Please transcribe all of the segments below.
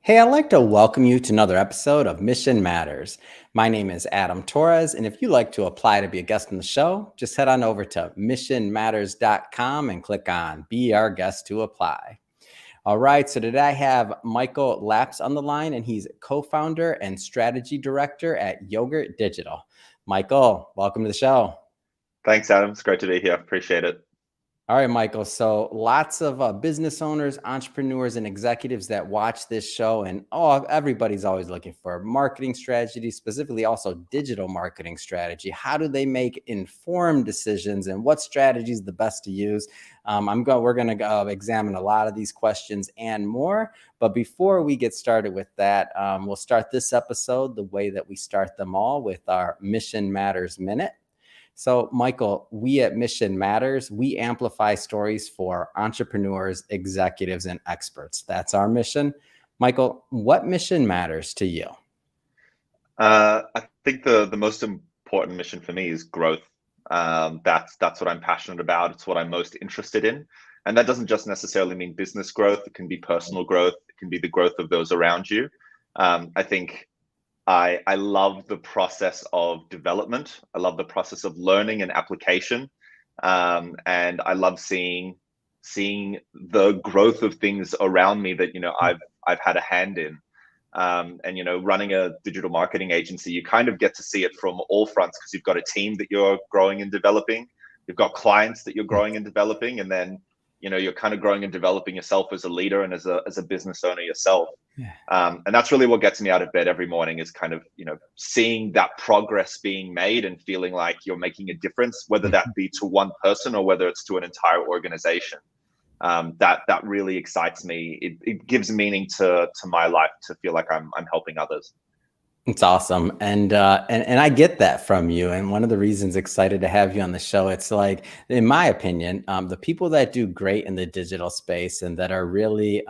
Hey, I'd like to welcome you to another episode of Mission Matters. My name is Adam Torres, and if you'd like to apply to be a guest on the show, just head on over to missionmatters.com and click on Be Our Guest to apply. All right, so today I have Michael Laps on the line, and he's co-founder and strategy director at Yoghurt Digital. Michael, welcome to the show. Thanks, Adam. It's great to be here. Appreciate it. All right, Michael. So lots of business owners, entrepreneurs, and executives that watch this show, and everybody's always looking for marketing strategy, specifically also digital marketing strategy. How do they make informed decisions, and what strategy is the best to use? We're going to examine a lot of these questions and more. But before we get started with that, we'll start this episode the way that we start them all with our Mission Matters Minute. So, Michael, we at Mission Matters, we amplify stories for entrepreneurs, executives, and experts. That's our mission. Michael, what mission matters to you? I think the most important mission for me is growth. That's what I'm passionate about. It's what I'm most interested in, and that doesn't just necessarily mean business growth. It can be personal growth. It can be the growth of those around you. I think I love the process of development. I love the process of learning and application, and I love seeing the growth of things around me that I've had a hand in. And running a digital marketing agency, you kind of get to see it from all fronts because you've got a team that you're growing and developing, you've got clients that you're growing and developing, and then you're kind of growing and developing yourself as a leader and as a business owner yourself. Yeah. And that's really what gets me out of bed every morning, is kind of seeing that progress being made and feeling like you're making a difference, whether that be to one person or whether it's to an entire organization. That really excites me. It gives meaning to my life to feel like I'm helping others. It's awesome. And I get that from you. And one of the reasons excited to have you on the show, it's like, in my opinion, the people that do great in the digital space and that are really,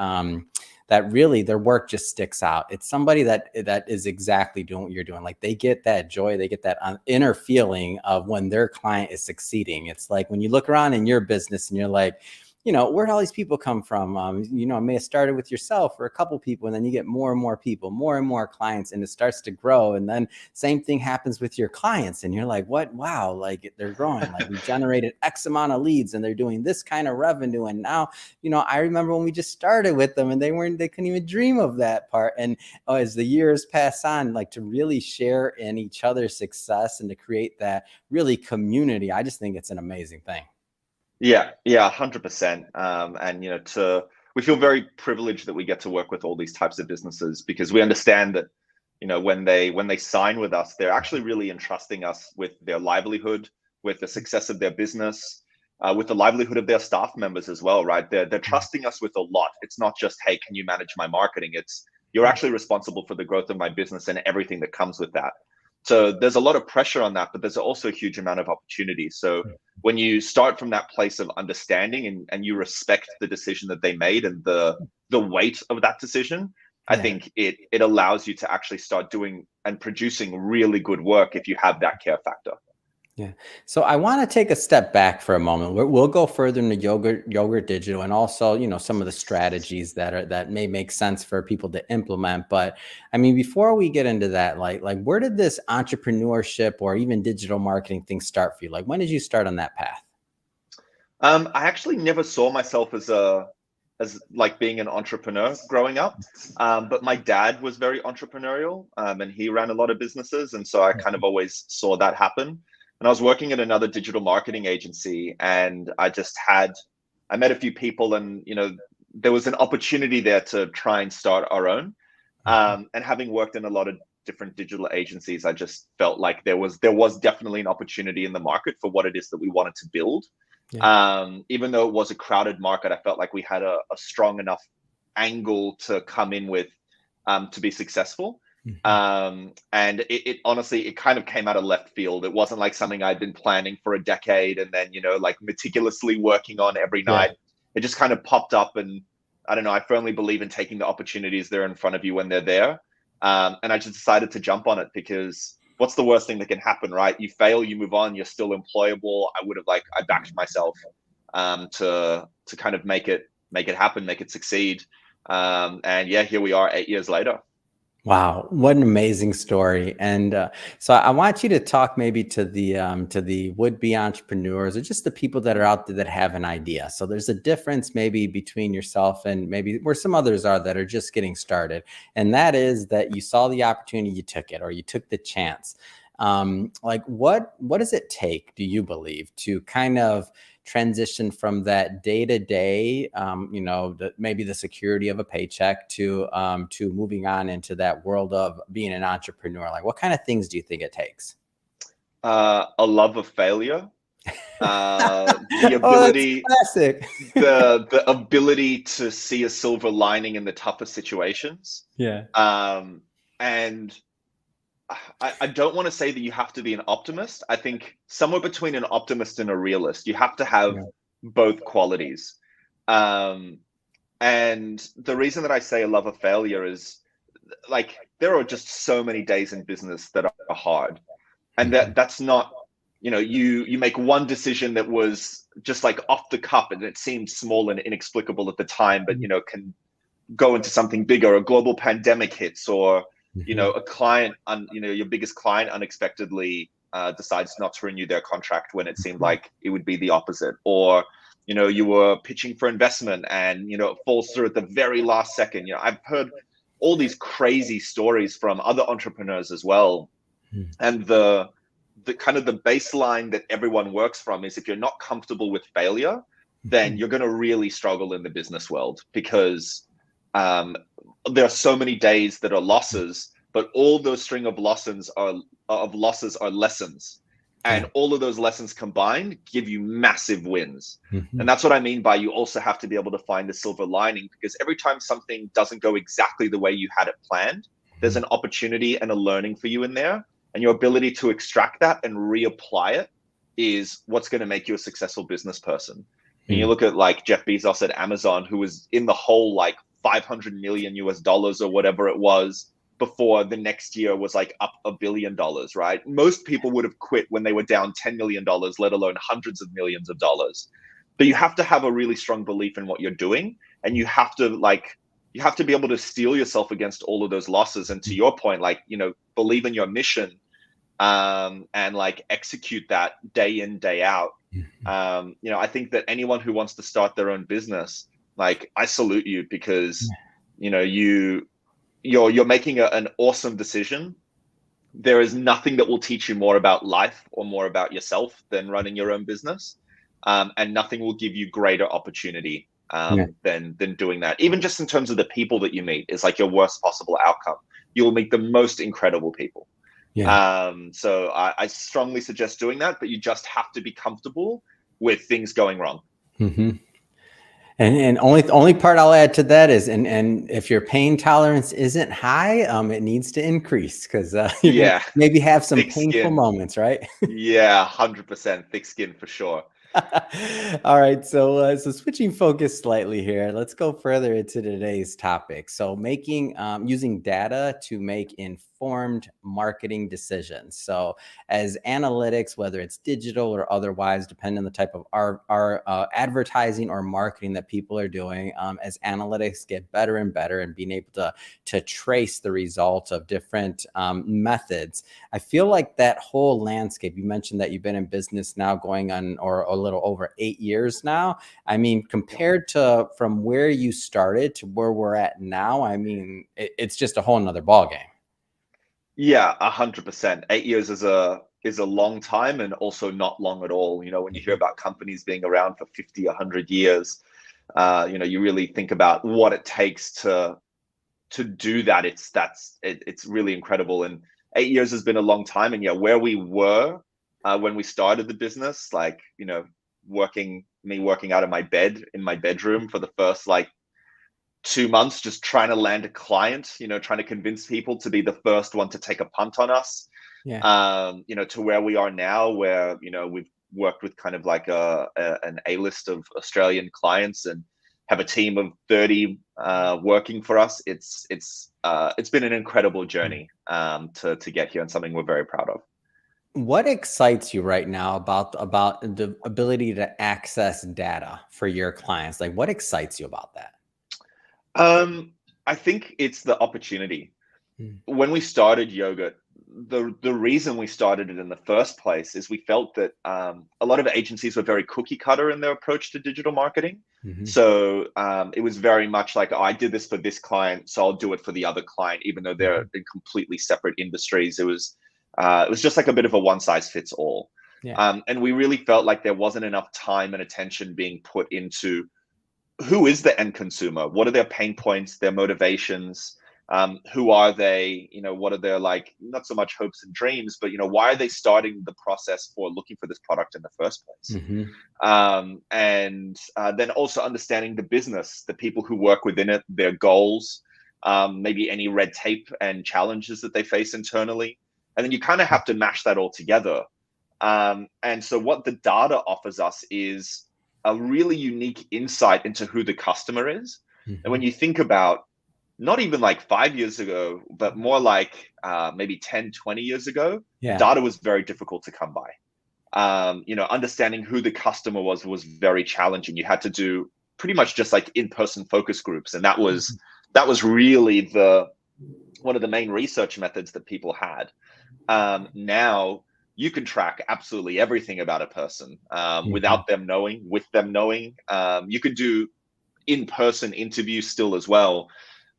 their work just sticks out. It's somebody that is exactly doing what you're doing. Like, they get that joy, they get that inner feeling of when their client is succeeding. It's like when you look around in your business and you're like, where'd all these people come from? It may have started with yourself or a couple people, and then you get more and more people, more and more clients, and it starts to grow. And then same thing happens with your clients, and you're like, what? Wow, like, they're growing. Like, we generated X amount of leads, and they're doing this kind of revenue. And now, I remember when we just started with them, and they couldn't even dream of that part. And as the years pass on, like, to really share in each other's success and to create that really community, I just think it's an amazing thing. Yeah, 100%. And we feel very privileged that we get to work with all these types of businesses, because we understand that, when they sign with us, they're actually really entrusting us with their livelihood, with the success of their business, with the livelihood of their staff members as well, right? They're trusting us with a lot. It's not just, hey, can you manage my marketing? It's, you're actually responsible for the growth of my business and everything that comes with that. So there's a lot of pressure on that, but there's also a huge amount of opportunity. So when you start from that place of understanding and you respect the decision that they made and the weight of that decision, I think it allows you to actually start doing and producing really good work if you have that care factor. Yeah. So I want to take a step back for a moment. We'll go further into Yoghurt Digital, and also, some of the strategies that may make sense for people to implement. But I mean, before we get into that, like where did this entrepreneurship or even digital marketing thing start for you? Like, when did you start on that path? I actually never saw myself as like being an entrepreneur growing up. But my dad was very entrepreneurial, and he ran a lot of businesses. And so I kind of always saw that happen. And I was working at another digital marketing agency, and I met a few people, and there was an opportunity there to try and start our own. And having worked in a lot of different digital agencies, I just felt like there was definitely an opportunity in the market for what it is that we wanted to build. Yeah. Even though it was a crowded market, I felt like we had a strong enough angle to come in with to be successful. And it honestly, it kind of came out of left field. It wasn't like something I'd been planning for a decade and then, like meticulously working on every night. It just kind of popped up, and I don't know, I firmly believe in taking the opportunities that are in front of you when they're there. And I just decided to jump on it, because what's the worst thing that can happen, right? You fail, you move on, you're still employable. I backed myself to kind of make it happen, make it succeed. And yeah, here we are 8 years later. Wow, what an amazing story! And so I want you to talk maybe to the would-be entrepreneurs or just the people that are out there that have an idea. So there's a difference maybe between yourself and maybe where some others are that are just getting started, and that is that you saw the opportunity, you took it, or you took the chance. Like what does it take, do you believe, to kind of transition from that day to day, maybe the security of a paycheck to moving on into that world of being an entrepreneur? Like, what kind of things do you think it takes? A love of failure, the Oh, that's ability, classic. the ability to see a silver lining in the toughest situations. Yeah. Um, and I don't want to say that you have to be an optimist. I think somewhere between an optimist and a realist, you have to have Yeah. both qualities. Um, and the reason that I say a love of failure is like there are just so many days in business that are hard, and Mhm. that's not, you make one decision that was just like off the cuff and it seemed small and inexplicable at the time, but can go into something bigger. A global pandemic hits, or Mhm. a client, your biggest client unexpectedly decides not to renew their contract when it seemed Mhm. like it would be the opposite. Or you were pitching for investment and it falls through at the very last second. I've heard all these crazy stories from other entrepreneurs as well. Mhm. And the kind of the baseline that everyone works from is, if you're not comfortable with failure, then Mhm. you're going to really struggle in the business world, because um, there are so many days that are losses, but all those string of losses are lessons, and Yeah. all of those lessons combined give you massive wins. And Mhm. that's what I mean by, you also have to be able to find the silver lining, because every time something doesn't go exactly the way you had it planned, there's Mhm. an opportunity and a learning for you in there, and your ability to extract that and reapply it is what's going to make you a successful business person. And you Mhm. look at like Jeff Bezos at Amazon, who was in the hole like 500 million US dollars or whatever it was before the next year was like up $1 billion, right? Most people would have quit when they were down $10 million, let alone hundreds of millions of dollars. But you have to have a really strong belief in what you're doing, and you have to be able to steel yourself against all of those losses. And to Mhm. your point, like, believe in your mission, and like execute that day in, day out. Mhm. I think that anyone who wants to start their own business, like, I salute you, because you know you you're making an awesome decision. There is nothing that will teach you more about life or more about yourself than running your own business, and nothing will give you greater opportunity Yeah. than doing that. Even just in terms of the people that you meet, is like your worst possible outcome. You will meet the most incredible people. Yeah. So I strongly suggest doing that, but you just have to be comfortable with things going wrong. Mhm. And only part I'll add to that is, and if your pain tolerance isn't high, it needs to increase, because you're gonna Yeah, maybe have some thick painful skin. moments, right? Yeah, 100% thick skin for sure. All right, so switching focus slightly here, let's go further into today's topic. So making using data to make informed marketing decisions. So as analytics, whether it's digital or otherwise, depending on the type of our advertising or marketing that people are doing, as analytics get better and better, and being able to trace the result of different methods, I feel like that whole landscape, you mentioned that you've been in business now going on or a little over 8 years now. I mean, compared to from where you started to where we're at now, I mean, it's just a whole nother ballgame. Yeah, 100%. 8 years is a long time, and also not long at all. When you hear Mhm. about companies being around for 50, 100 years, you really think about what it takes to do that. It's really incredible. And 8 years has been a long time. And yeah, where we were when we started the business, like, working out of my bed in my bedroom for the first like 2 months, just trying to land a client, trying to convince people to be the first one to take a punt on us, Yeah. to where we are now, where we've worked with kind of like an A-list of Australian clients, and have a team of 30 working for us. It's been an incredible journey to get here, and something we're very proud of. What excites you right now about the ability to access data for your clients? Like, what excites you about that? I think it's the opportunity. Mm. When we started Yogurt, the reason we started it in the first place is we felt that a lot of agencies were very cookie cutter in their approach to digital marketing. Mhm. So it was very much like, oh, I did this for this client, so I'll do it for the other client, even though they're Mhm. in completely separate industries. It was just like a bit of a one size fits all. Yeah. And we really felt like there wasn't enough time and attention being put into who is the end consumer, what are their pain points, their motivations, who are they, what are their, like, not so much hopes and dreams, but why are they starting the process for looking for this product in the first place. Mhm. And then also understanding the business, the people who work within it, their goals, maybe any red tape and challenges that they face internally, and then you kind of have to mash that all together. And so what the data offers us is a really unique insight into who the customer is. And when Mhm. you think about, not even like 5 years ago, but more like maybe 10, 20 years ago, Yeah. data was very difficult to come by. Understanding who the customer was very challenging. You had to do pretty much just like in-person focus groups. And Mhm. that was really the one of the main research methods that people had. Now you can track absolutely everything about a person Mhm. without them knowing, with them knowing. You can do in-person interviews still as well,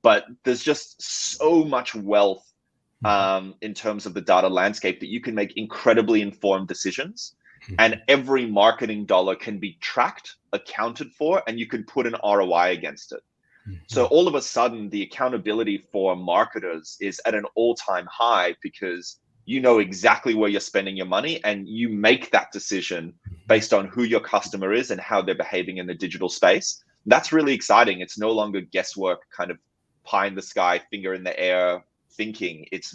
but there's just so much wealth Mhm. in terms of the data landscape that you can make incredibly informed decisions. And Mhm. every marketing dollar can be tracked, accounted for, and you can put an ROI against it. So Mhm. all of a sudden, the accountability for marketers is at an all-time high because you know exactly where you're spending your money and you make that decision Mhm. based on who your customer is and how they're behaving in the digital space. That's really exciting. It's no longer guesswork, kind of pie in the sky, finger in the air thinking. It's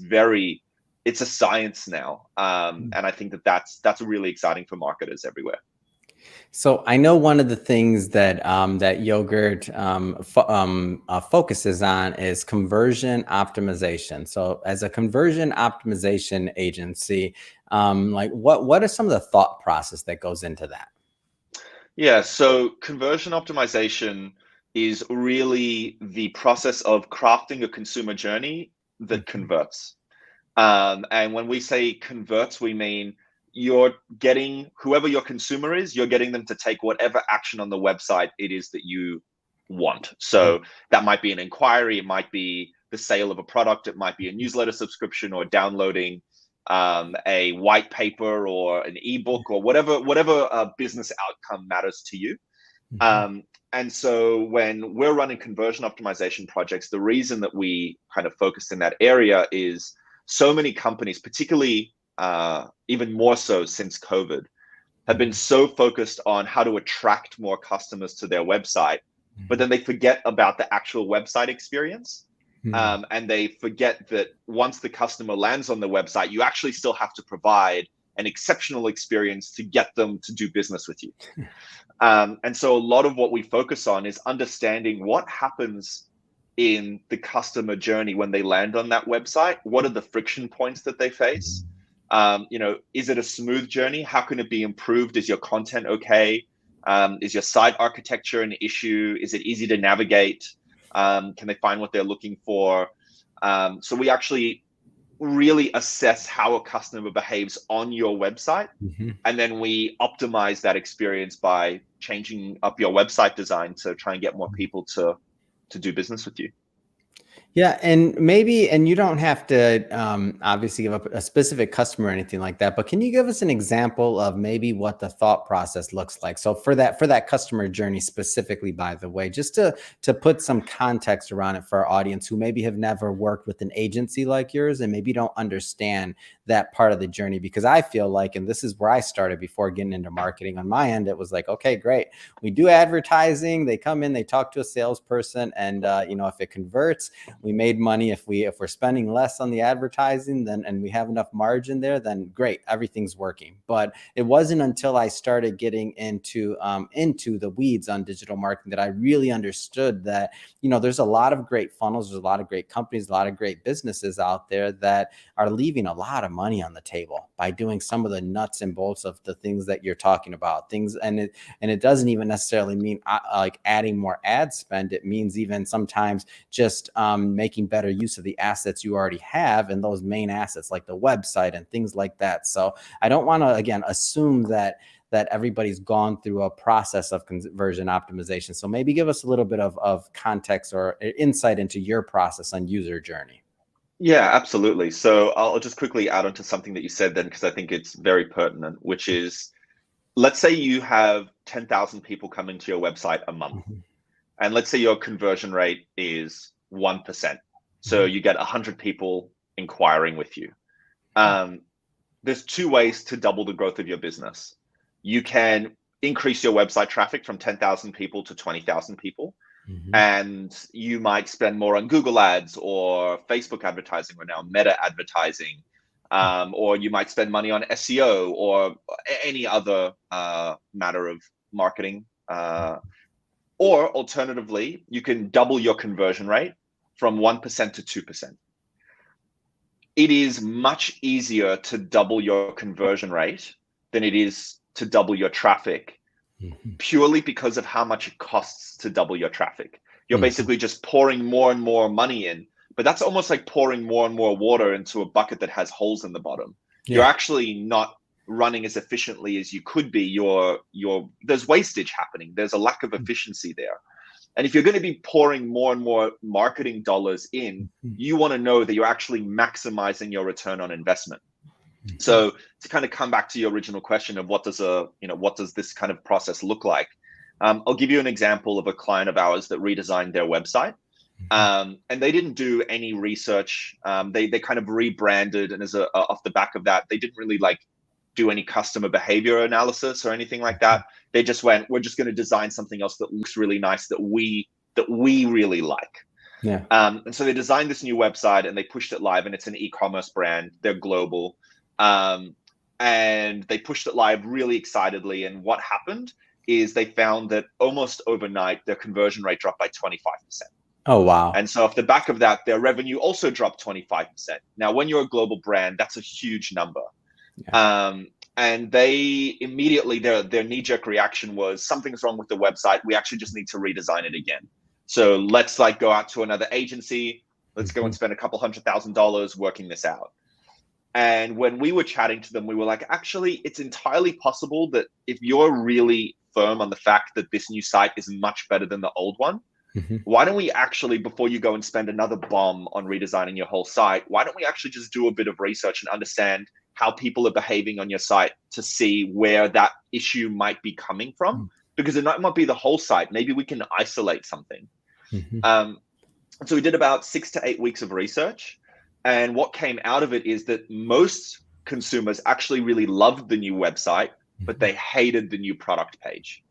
a science now, and I think that that's really exciting for marketers everywhere. So I know one of the things that that Yogurt focuses on is conversion optimization. So as a conversion optimization agency, like what are some of the thought process that goes into that? Yeah, so conversion optimization is really the process of crafting a consumer journey that Mhm. converts. And when we say converts, we mean you're getting whoever your consumer is, you're getting them to take whatever action on the website it is that you want. Mhm. So that might be an inquiry, it might be the sale of a product, it might be a newsletter subscription or downloading a white paper or an ebook or whatever business outcome matters to you. Mhm. Um, and so when we're running conversion optimization projects, the reason that we kind of focus in that area is so many companies, particularly even more so since COVID, have been Mhm. so focused on how to attract more customers to their website, but Mhm. then they forget about the actual website experience. Mhm. And they forget that once the customer lands on the website, you actually still have to provide an exceptional experience to get them to do business with you. And so a lot of what we focus on is understanding what happens in the customer journey when they land on that website. What are the friction points that they face? Mhm. Is it a smooth journey? How can it be improved? Is your content okay? Is your site architecture an issue? Is it easy to navigate? Can they find what they're looking for? So we actually really assess how a customer behaves on your website, Mhm. and then we optimize that experience by changing up your website design to try and get more people to do business with you. Yeah, and maybe, and you don't have to obviously give up a specific customer or anything like that, but can you give us an example of maybe what the thought process looks like? So for that customer journey specifically, by the way, just to put some context around it for our audience who maybe have never worked with an agency like yours and maybe don't understand that part of the journey, because I feel like, and this is where I started before getting into marketing on my end, it was like, okay, great, we do advertising, they come in, they talk to a salesperson, and if it converts, we made money. If we're spending less on the advertising, then and we have enough margin there, then great, everything's working. But it wasn't until I started getting into the weeds on digital marketing that I really understood that, there's a lot of great funnels, there's a lot of great companies, a lot of great businesses out there that are leaving a lot of money on the table by doing some of the nuts and bolts of the things that you're talking about. And it doesn't even necessarily mean like adding more ad spend. It means even sometimes just making better use of the assets you already have, and those main assets like the website and things like that. So I don't want to, again, assume that everybody's gone through a process of conversion optimization. So maybe give us a little bit of context or insight into your process on user journey. Yeah, absolutely. So I'll just quickly add on to something that you said then, because I think it's very pertinent, which is, let's say you have 10,000 people coming to your website a month. Mm-hmm. And let's say your conversion rate is 1%. So you get 100 people inquiring with you. There's two ways to double the growth of your business. You can increase your website traffic from 10,000 people to 20,000 people. Mm-hmm. And you might spend more on Google ads or Facebook advertising, or now Meta advertising. Or you might spend money on SEO or any other matter of marketing. Or alternatively, you can double your conversion rate from 1% to 2%. It is much easier to double your conversion rate than it is to double your traffic, purely because of how much it costs to double your traffic. You're basically just pouring more and more money in, but that's almost like pouring more and more water into a bucket that has holes in the bottom. Yeah. You're actually not running as efficiently as you could be. There's wastage happening. There's a lack of efficiency there. And if you're going to be pouring more and more marketing dollars in, you want to know that you're actually maximizing your return on investment. So to kind of come back to your original question of what does this kind of process look like? I'll give you an example of a client of ours that redesigned their website. And they didn't do any research. They kind of rebranded, and off the back of that, they didn't really do any customer behavior analysis or anything like that. They just went, we're just going to design something else that looks really nice that we really like. Yeah. And so they designed this new website and they pushed it live, and it's an e-commerce brand. They're global. And they pushed it live really excitedly. And what happened is they found that almost overnight, their conversion rate dropped by 25%. Oh, wow. And so off the back of that, their revenue also dropped 25%. Now, when you're a global brand, that's a huge number. Yeah. And they immediately, their knee-jerk reaction was, something's wrong with the website. We actually just need to redesign it again. So let's go out to another agency. Let's go and spend a couple $100,000 working this out. And when we were chatting to them, we were like, actually, it's entirely possible that if you're really firm on the fact that this new site is much better than the old one, why don't we actually, before you go and spend another bomb on redesigning your whole site, why don't we actually just do a bit of research and understand how people are behaving on your site to see where that issue might be coming from? Because it might be the whole site. Maybe we can isolate something. So we did about 6 to 8 weeks of research. And what came out of it is that most consumers actually really loved the new website, but they hated the new product page.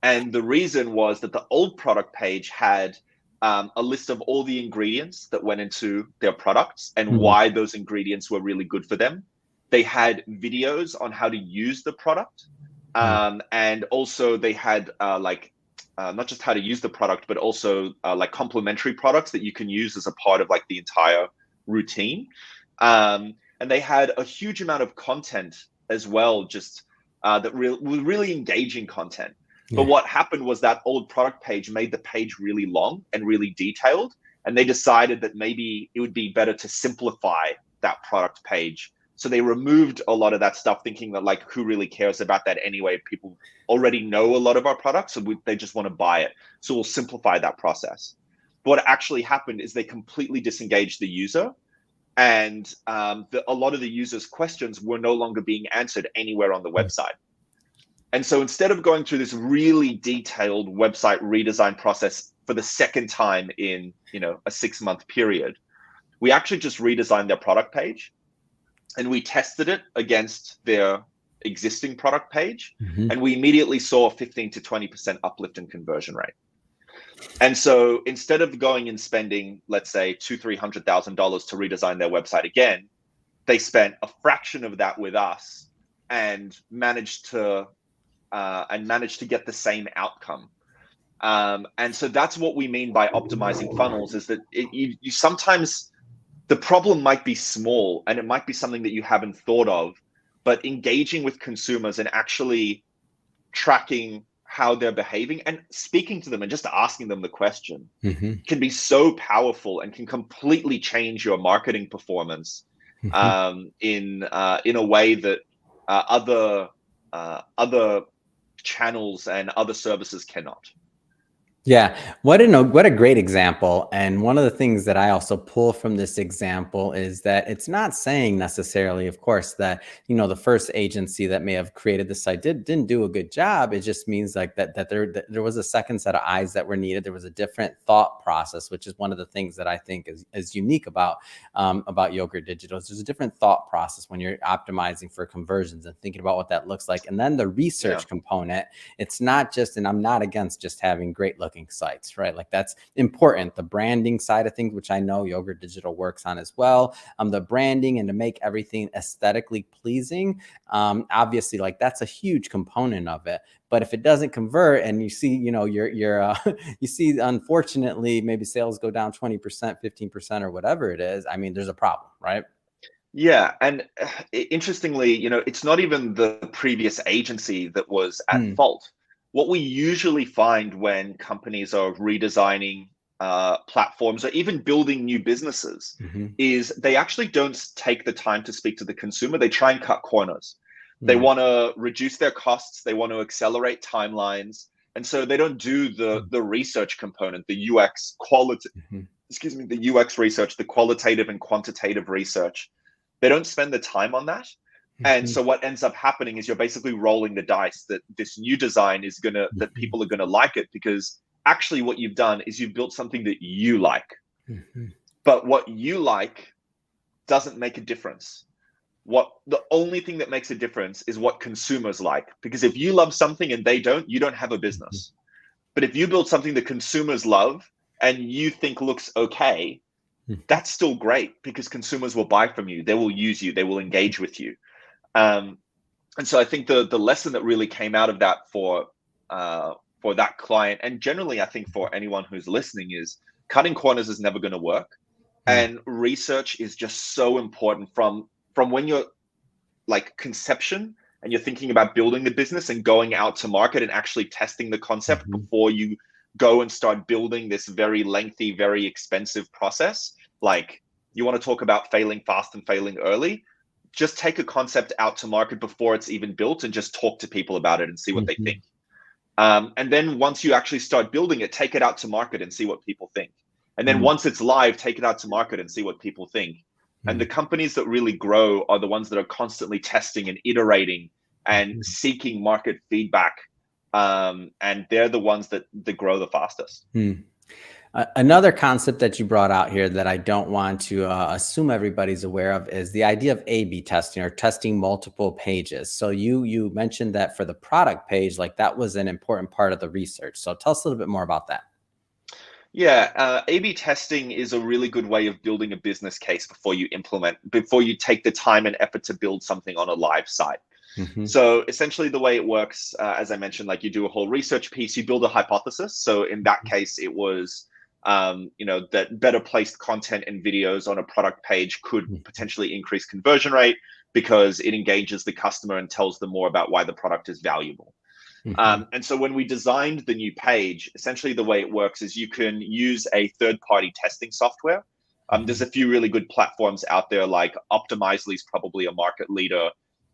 And the reason was that the old product page had a list of all the ingredients that went into their products and why those ingredients were really good for them. They had videos on how to use the product. And also they had not just how to use the product, but also complementary products that you can use as a part of the entire routine. And they had a huge amount of content as well, just that was really engaging content. But what happened was that old product page made the page really long and really detailed. And they decided that maybe it would be better to simplify that product page. So they removed a lot of that stuff, thinking that who really cares about that anyway? People already know a lot of our products, so they just want to buy it. So we'll simplify that process. But what actually happened is they completely disengaged the user, and a lot of the user's questions were no longer being answered anywhere on the website. And so instead of going through this really detailed website redesign process for the second time in a 6-month period, we actually just redesigned their product page, and we tested it against their existing product page, and we immediately saw a 15 to 20% uplift in conversion rate. And so instead of going and spending, let's say, $200,000-300,000 to redesign their website again, they spent a fraction of that with us and managed to get the same outcome. And so that's what we mean by optimizing funnels, is that you sometimes, the problem might be small and it might be something that you haven't thought of, but engaging with consumers and actually tracking how they're behaving and speaking to them and just asking them the question can be so powerful and can completely change your marketing performance in a way that other channels and other services cannot. Yeah, what a great example. And one of the things that I also pull from this example is that it's not saying necessarily, of course, that the first agency that may have created the site didn't do a good job. It just means like that there was a second set of eyes that were needed. There was a different thought process, which is one of the things that I think is unique about Yoghurt Digital. There's a different thought process when you're optimizing for conversions and thinking about what that looks like. And then the research component, it's not just, and I'm not against just having great looking sites, right? Like that's important. The branding side of things, which I know Yoghurt Digital works on as well. The branding and to make everything aesthetically pleasing. Obviously, like that's a huge component of it. But if it doesn't convert, and you see, you see, unfortunately, maybe sales go down 20%, 15%, or whatever it is. I mean, there's a problem, right? Yeah, and interestingly, it's not even the previous agency that was at fault. What we usually find when companies are redesigning platforms or even building new businesses is they actually don't take the time to speak to the consumer. They try and cut corners. They want to reduce their costs. They want to accelerate timelines. And so they don't do the research component, the UX quality, the UX research, the qualitative and quantitative research. They don't spend the time on that. And so what ends up happening is you're basically rolling the dice that this new design is that people are gonna like it, because actually what you've done is you've built something that you like. But what you like doesn't make a difference. The only thing that makes a difference is what consumers like. Because if you love something and they don't, you don't have a business. But if you build something that consumers love and you think looks okay, that's still great, because consumers will buy from you, they will use you, they will engage with you. And so I think the lesson that really came out of that for that client, and generally I think for anyone who's listening, is cutting corners is never going to work. And research is just so important from when you're like conception and you're thinking about building the business and going out to market and actually testing the concept before you go and start building this very lengthy, very expensive process. Like, you want to talk about failing fast and failing early, just take a concept out to market before it's even built and just talk to people about it and see what they think. And then once you actually start building it, take it out to market and see what people think. And then once it's live, take it out to market and see what people think. And the companies that really grow are the ones that are constantly testing and iterating and seeking market feedback. And they're the ones that grow the fastest. Another concept that you brought out here that I don't want to assume everybody's aware of is the idea of A/B testing, or testing multiple pages. So you mentioned that for the product page, like that was an important part of the research. So tell us a little bit more about that. Yeah, A/B testing is a really good way of building a business case before you take the time and effort to build something on a live site. So essentially the way it works, as I mentioned, like you do a whole research piece, you build a hypothesis. So in that case, it was, that better placed content and videos on a product page could potentially increase conversion rate because it engages the customer and tells them more about why the product is valuable. And so when we designed the new page, essentially the way it works is you can use a third-party testing software. There's a few really good platforms out there, like Optimizely is probably a market leader.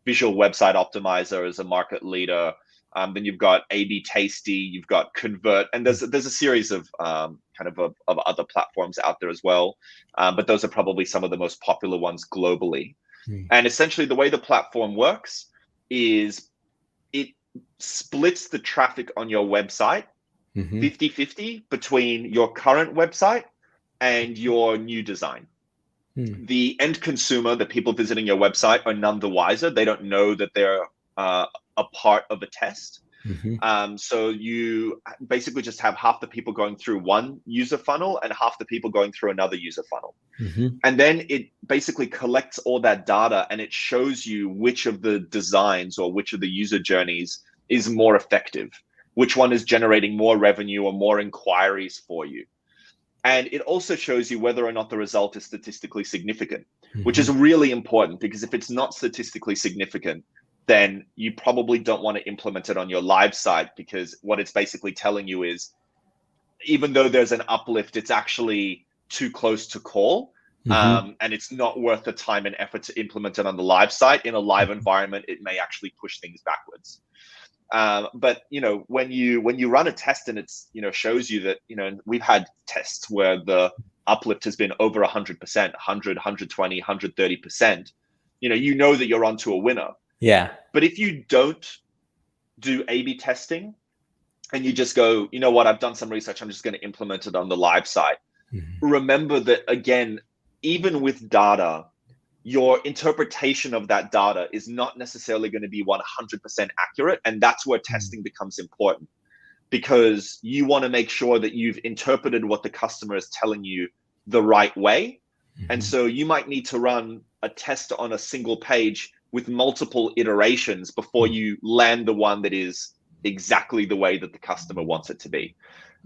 Visual Website Optimizer is a market leader. Then you've got A/B Tasty, you've got Convert, and there's a series of of other platforms out there as well. But those are probably some of the most popular ones globally. And essentially the way the platform works is it splits the traffic on your website 50-50 between your current website and your new design. The end consumer, the people visiting your website, are none the wiser. They don't know that they're a part of a test. Hmm. So you basically just have half the people going through one user funnel and half the people going through another user funnel. Hmm. And then it basically collects all that data and it shows you which of the designs or which of the user journeys is more effective, which one is generating more revenue or more inquiries for you. And it also shows you whether or not the result is statistically significant, which is Hmm. really important, because if it's not statistically significant, then you probably don't want to implement it on your live site, because what it's basically telling you is, even though there's an uplift, it's actually too close to call. Hmm. And it's not worth the time and effort to implement it on the live site. In a live environment, it may actually push things backwards. But when you run a test and it's shows you that and we've had tests where the uplift has been over 100%, 100, 120, 130%. You know that you're onto a winner. Yeah. But if you don't do A/B testing and you just go, you know what, I've done some research, I'm just going to implement it on the live site. Hmm. Remember that, again, even with data, your interpretation of that data is not necessarily going to be 100% accurate. And that's where testing becomes important, because you want to make sure that you've interpreted what the customer is telling you the right way. And Hmm. so you might need to run a test on a single page with multiple iterations before you land the one that is exactly the way that the customer wants it to be.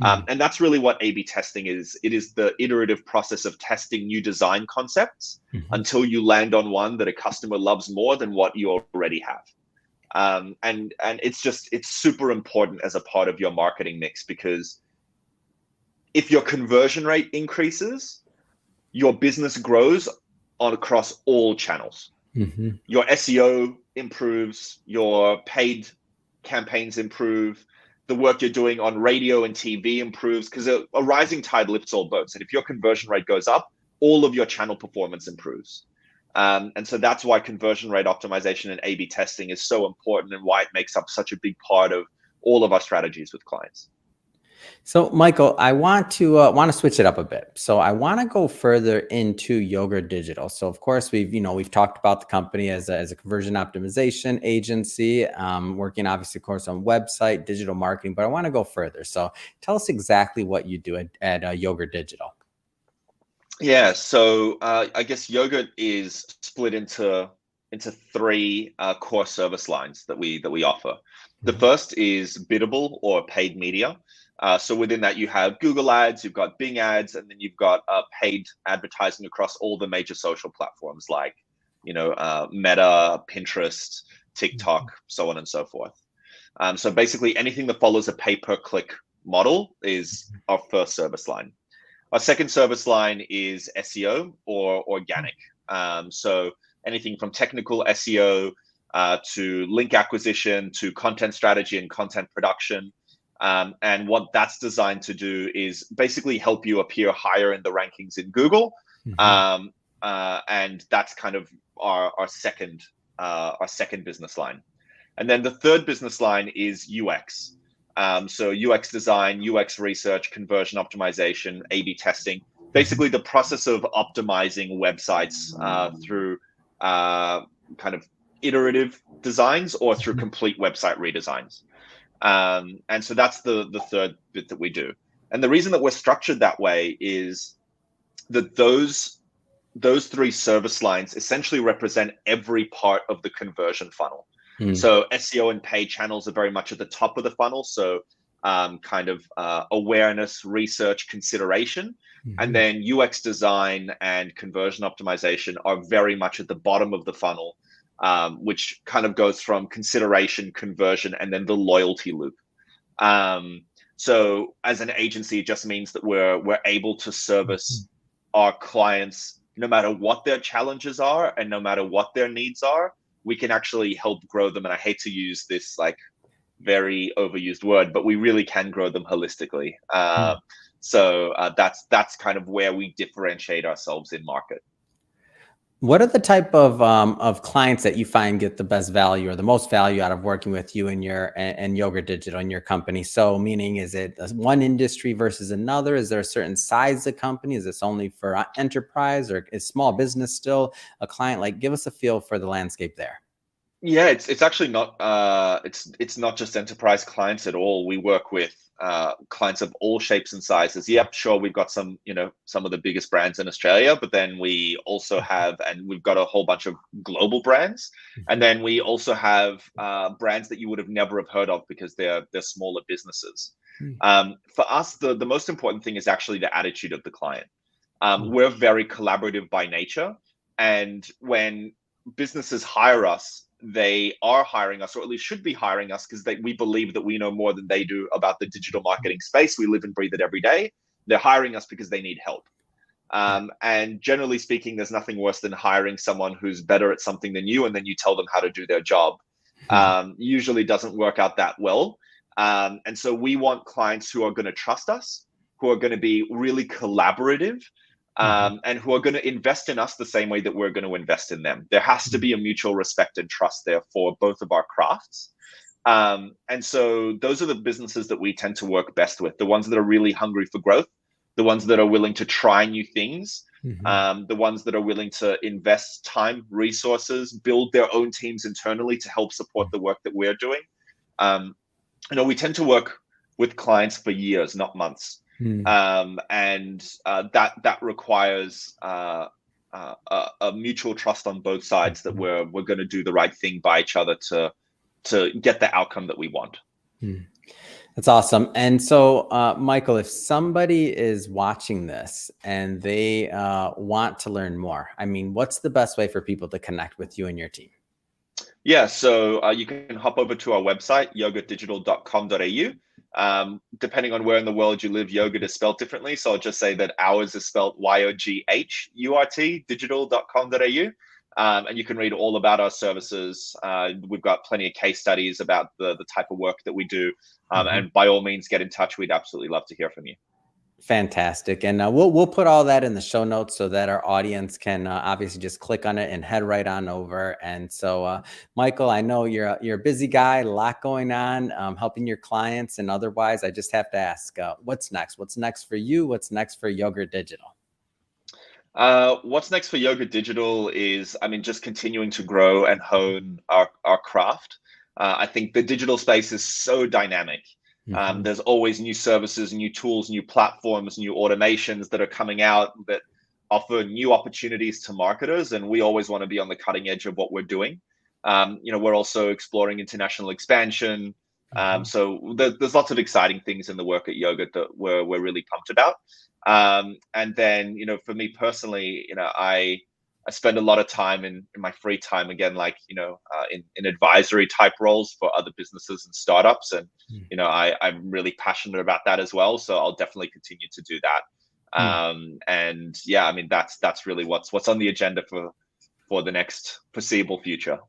And that's really what A/B testing is. It is the iterative process of testing new design concepts Hmm. until you land on one that a customer loves more than what you already have. And it's super important as a part of your marketing mix, because if your conversion rate increases, your business grows across all channels. Hmm. Your SEO improves, your paid campaigns improve, the work you're doing on radio and TV improves, because a rising tide lifts all boats. And if your conversion rate goes up, all of your channel performance improves. And so that's why conversion rate optimization and A/B testing is so important, and why it makes up such a big part of all of our strategies with clients. So, Michael, I want to switch it up a bit. So, I want to go further into Yoghurt Digital. So, of course, we've talked about the company as a conversion optimization agency, working obviously, of course, on website digital marketing. But I want to go further. So, tell us exactly what you do at Yoghurt Digital. Yeah, so I guess Yoghurt is split into three core service lines that we offer. The Mhm. first is biddable or paid media. So within that, you have Google Ads, you've got Bing Ads, and then you've got paid advertising across all the major social platforms like Meta, Pinterest, TikTok, so on and so forth. So basically, anything that follows a pay-per-click model is our first service line. Our second service line is SEO or organic. So anything from technical SEO to link acquisition to content strategy and content production. And what that's designed to do is basically help you appear higher in the rankings in Google. Mhm. And that's kind of our second business line. And then the third business line is UX. So UX design, UX research, conversion optimization, A/B testing, Mhm. basically the process of optimizing websites through kind of iterative designs or through Mhm. complete website redesigns. And so that's the third bit that we do. And the reason that we're structured that way is that those three service lines essentially represent every part of the conversion funnel. Mhm. So SEO and paid channels are very much at the top of the funnel. So kind of awareness, research, consideration. And Mhm. then UX design and conversion optimization are very much at the bottom of the funnel, which kind of goes from consideration, conversion, and then the loyalty loop. Um, so as an agency, it just means that we're able to service our clients no matter what their challenges are and no matter what their needs are. We can actually help grow them. And I hate to use this like very overused word, but we really can grow them holistically. Mhm. So that's kind of where we differentiate ourselves in market. What are the type of clients that you find get the best value or the most value out of working with you and Yoga Digital in your company? So, meaning, is it one industry versus another? Is there a certain size of company? Is this only for enterprise, or is small business still a client? Like, give us a feel for the landscape there. Yeah, it's actually not it's not just enterprise clients at all. We work with clients of all shapes and sizes. Yep, sure, we've got some, some of the biggest brands in Australia, but then we also have, and we've got a whole bunch of global brands, and Mhm. then we also have brands that you would have never have heard of because they're smaller businesses. Mm, For us, the most important thing is actually the attitude of the client. mm, We're very collaborative by nature, and when businesses hire us, they are hiring us, or at least should be hiring us, because we believe that we know more than they do about the digital marketing space. We live and breathe it every day. They're hiring us because they need help. yeah. And generally speaking, there's nothing worse than hiring someone who's better at something than you, and then you tell them how to do their job. Mhm. Usually doesn't work out that well. And so we want clients who are going to trust us, who are going to be really collaborative, Mhm. and who are going to invest in us the same way that we're going to invest in them. There has to Mhm. be a mutual respect and trust there for both of our crafts. And so those are the businesses that we tend to work best with, the ones that are really hungry for growth, the ones that are willing to try new things, Mhm. the ones that are willing to invest time, resources, build their own teams internally to help support the work that we're doing. Um, we tend to work with clients for years, not months, Mhm. and that requires a mutual trust on both sides that Mhm. we're going to do the right thing by each other to get the outcome that we want. Mhm. That's awesome. And so, Michael, if somebody is watching this and they want to learn more, I mean, what's the best way for people to connect with you and your team? Yeah, so you can hop over to our website, yogurtdigital.com.au. Depending on where in the world you live, yogurt is spelled differently. So I'll just say that ours is spelled YOGHURT, digital.com.au. And you can read all about our services. We've got plenty of case studies about the type of work that we do. Mhm. And by all means, get in touch. We'd absolutely love to hear from you. Fantastic. And we'll put all that in the show notes so that our audience can obviously just click on it and head right on over. And so, Michael, I know you're a busy guy, a lot going on, helping your clients and otherwise. I just have to ask, what's next? What's next for you? What's next for Yogurt Digital? What's next for Yoga Digital is, I mean, just continuing to grow and hone our craft. I think the digital space is so dynamic. Mhm. There's always new services, new tools, new platforms, new automations that are coming out that offer new opportunities to marketers, and we always want to be on the cutting edge of what we're doing. We're also exploring international expansion. Mhm. So there's lots of exciting things in the work at Yoga that we're really pumped about. And then, for me personally, I spend a lot of time in my free time again, like, in advisory type roles for other businesses and startups. And, I'm really passionate about that as well. So I'll definitely continue to do that. Mhm. And yeah, I mean, that's really what's on the agenda for the next foreseeable future.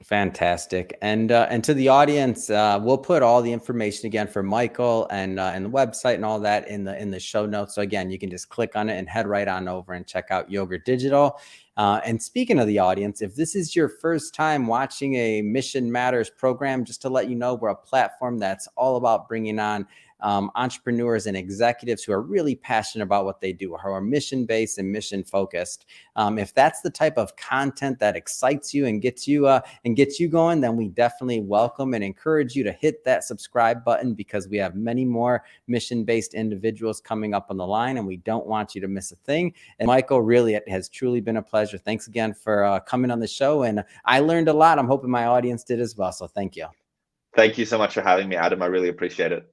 Fantastic. And to the audience, we'll put all the information again for Michael and the website and all that in the show notes. So again, you can just click on it and head right on over and check out Yogurt Digital. And speaking of the audience, if this is your first time watching a Mission Matters program, just to let you know, we're a platform that's all about bringing on entrepreneurs and executives who are really passionate about what they do, who are mission based and mission focused. If that's the type of content that excites you and gets you going, then we definitely welcome and encourage you to hit that subscribe button because we have many more mission-based individuals coming up on the line, and we don't want you to miss a thing. And Michael, really, it has truly been a pleasure. Thanks again for coming on the show, and I learned a lot. I'm hoping my audience did as well. So thank you. Thank you so much for having me, Adam. I really appreciate it.